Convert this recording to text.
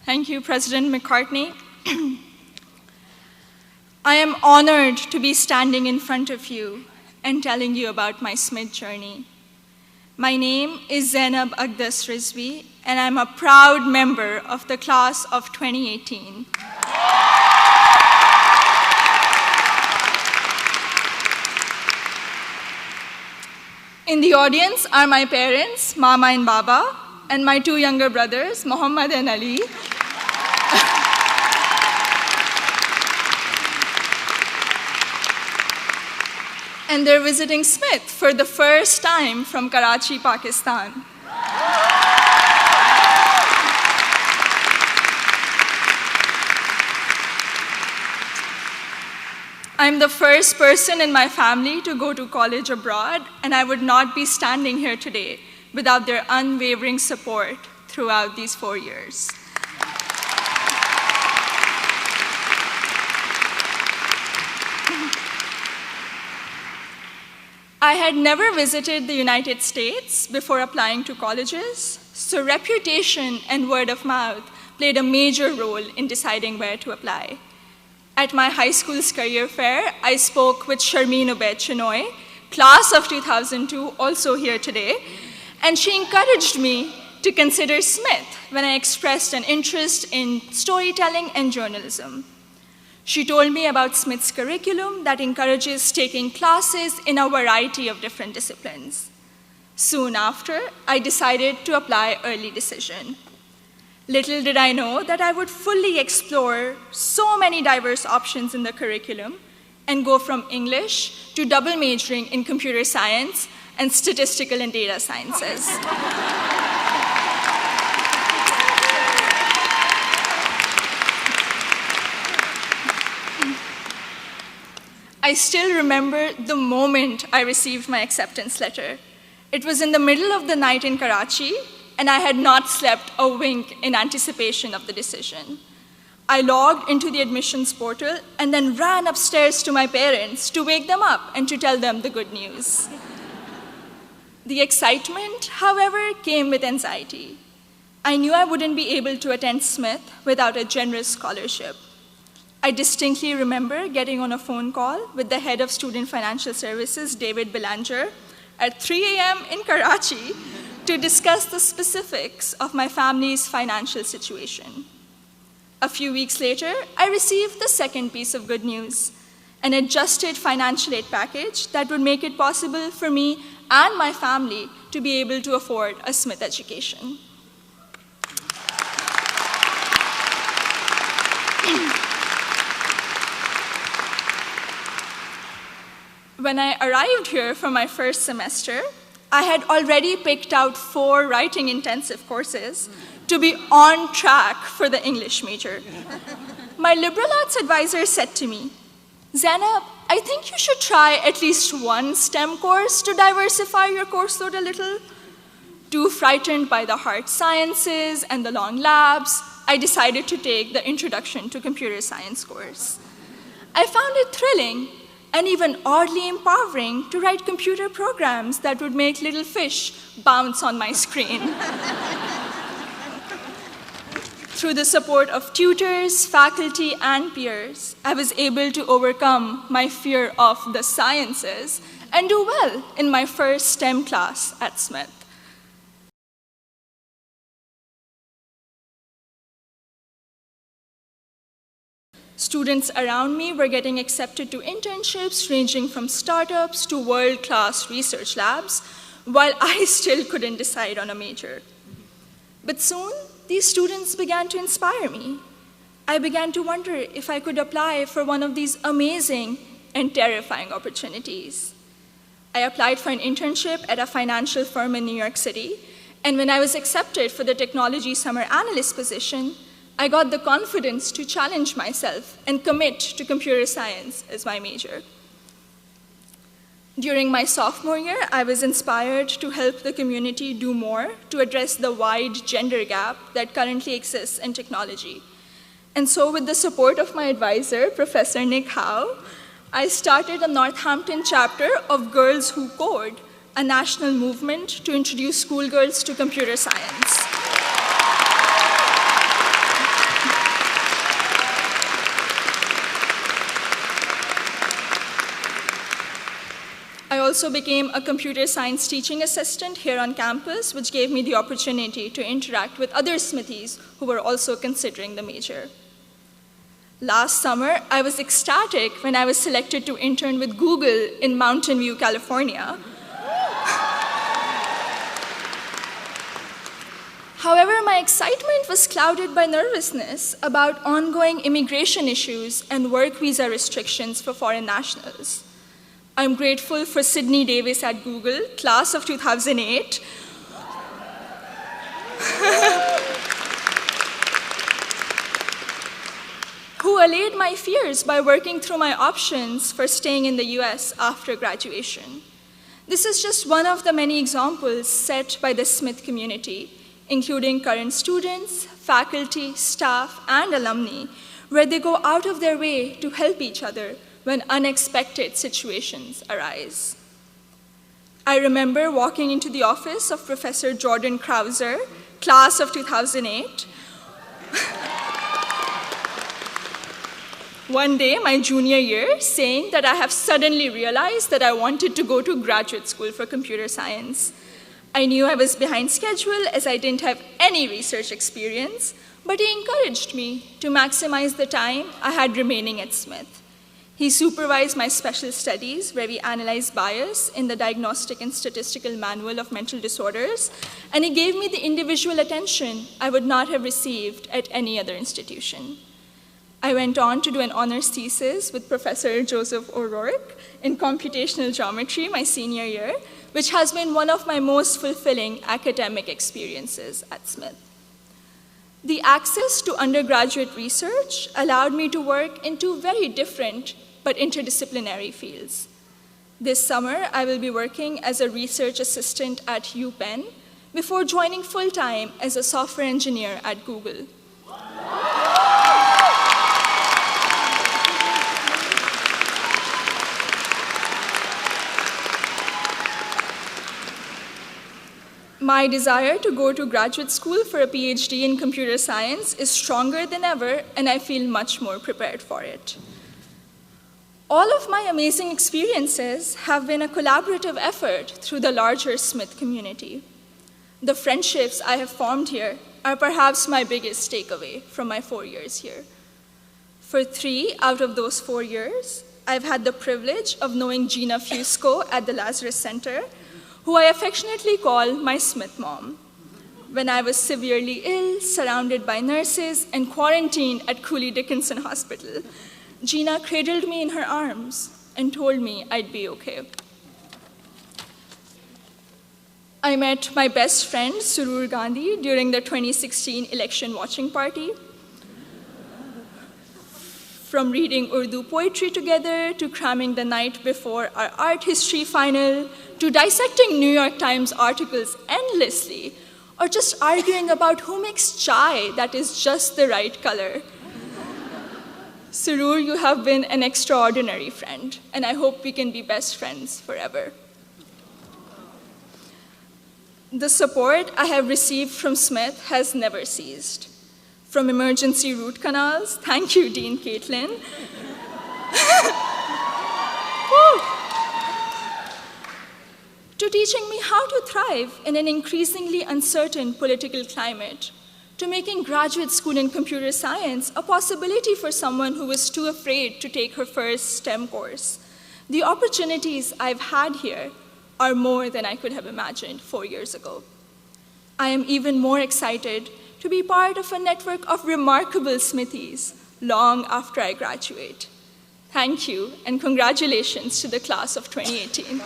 Thank you, President McCartney. I am honored to be standing in front of you and telling you about my Smith journey. My name is Zainab Aqdas Rizvi, and I'm a proud member of the class of 2018. In the audience are my parents, Mama and Baba, and my two younger brothers, Muhammad and Ali. And they're visiting Smith for the first time from Karachi, Pakistan. I'm the first person in my family to go to college abroad, and I would not be standing here today without their unwavering support throughout these 4 years. I had never visited the United States before applying to colleges, so reputation and word of mouth played a major role in deciding where to apply. At my high school's career fair, I spoke with Sharmeen Ubaid Chinoy, class of 2002, also here today, and she encouraged me to consider Smith when I expressed an interest in storytelling and journalism. She told me about Smith's curriculum that encourages taking classes in a variety of different disciplines. Soon after, I decided to apply early decision. Little did I know that I would fully explore so many diverse options in the curriculum and go from English to double majoring in computer science and statistical and data sciences. I still remember the moment I received my acceptance letter. It was in the middle of the night in Karachi, and I had not slept a wink in anticipation of the decision. I logged into the admissions portal and then ran upstairs to my parents to wake them up and to tell them the good news. The excitement, however, came with anxiety. I knew I wouldn't be able to attend Smith without a generous scholarship. I distinctly remember getting on a phone call with the head of Student Financial Services, David Belanger, at 3 a.m. in Karachi to discuss the specifics of my family's financial situation. A few weeks later, I received the second piece of good news, an adjusted financial aid package that would make it possible for me and my family to be able to afford a Smith education. When I arrived here for my first semester, I had already picked out 4 writing-intensive courses to be on track for the English major. My liberal arts advisor said to me, "Zainab, I think you should try at least one STEM course to diversify your course load a little." Too frightened by the hard sciences and the long labs, I decided to take the Introduction to Computer Science course. I found it thrilling and even oddly empowering to write computer programs that would make little fish bounce on my screen. Through the support of tutors, faculty, and peers, I was able to overcome my fear of the sciences and do well in my first STEM class at Smith. Students around me were getting accepted to internships ranging from startups to world-class research labs, while I still couldn't decide on a major. But soon, these students began to inspire me. I began to wonder if I could apply for one of these amazing and terrifying opportunities. I applied for an internship at a financial firm in New York City, and when I was accepted for the technology summer analyst position, I got the confidence to challenge myself and commit to computer science as my major. During my sophomore year, I was inspired to help the community do more to address the wide gender gap that currently exists in technology. And so with the support of my advisor, Professor Nick Howe, I started a Northampton chapter of Girls Who Code, a national movement to introduce schoolgirls to computer science. also became a computer science teaching assistant here on campus, which gave me the opportunity to interact with other Smithies who were also considering the major. Last summer, I was ecstatic when I was selected to intern with Google in Mountain View, California. However, my excitement was clouded by nervousness about ongoing immigration issues and work visa restrictions for foreign nationals. I'm grateful for Sydney Davis at Google, class of 2008, who allayed my fears by working through my options for staying in the US after graduation. This is just one of the many examples set by the Smith community, including current students, faculty, staff, and alumni, where they go out of their way to help each other when unexpected situations arise. I remember walking into the office of Professor Jordan Krauser, class of 2008, one day, my junior year, saying that I have suddenly realized that I wanted to go to graduate school for computer science. I knew I was behind schedule as I didn't have any research experience, but he encouraged me to maximize the time I had remaining at Smith. He supervised my special studies, where we analyzed bias in the Diagnostic and Statistical Manual of Mental Disorders, and he gave me the individual attention I would not have received at any other institution. I went on to do an honors thesis with Professor Joseph O'Rourke in computational geometry my senior year, which has been one of my most fulfilling academic experiences at Smith. The access to undergraduate research allowed me to work in two very different but interdisciplinary fields. This summer, I will be working as a research assistant at UPenn before joining full-time as a software engineer at Google. My desire to go to graduate school for a PhD in computer science is stronger than ever, and I feel much more prepared for it. All of my amazing experiences have been a collaborative effort through the larger Smith community. The friendships I have formed here are perhaps my biggest takeaway from my 4 years here. For 3 out of those 4 years, I've had the privilege of knowing Gina Fusco at the Lazarus Center, who I affectionately call my Smith mom. When I was severely ill, surrounded by nurses, and quarantined at Cooley Dickinson Hospital, Gina cradled me in her arms and told me I'd be okay. I met my best friend, Surur Gandhi, during the 2016 election watching party. From reading Urdu poetry together, to cramming the night before our art history final, to dissecting New York Times articles endlessly, or just arguing about who makes chai that is just the right color. Surur, you have been an extraordinary friend, and I hope we can be best friends forever. The support I have received from Smith has never ceased. From emergency root canals, thank you, Dean Caitlin, to teaching me how to thrive in an increasingly uncertain political climate, to making graduate school in computer science a possibility for someone who was too afraid to take her first STEM course. The opportunities I've had here are more than I could have imagined 4 years ago. I am even more excited to be part of a network of remarkable Smithies long after I graduate. Thank you, and congratulations to the class of 2018.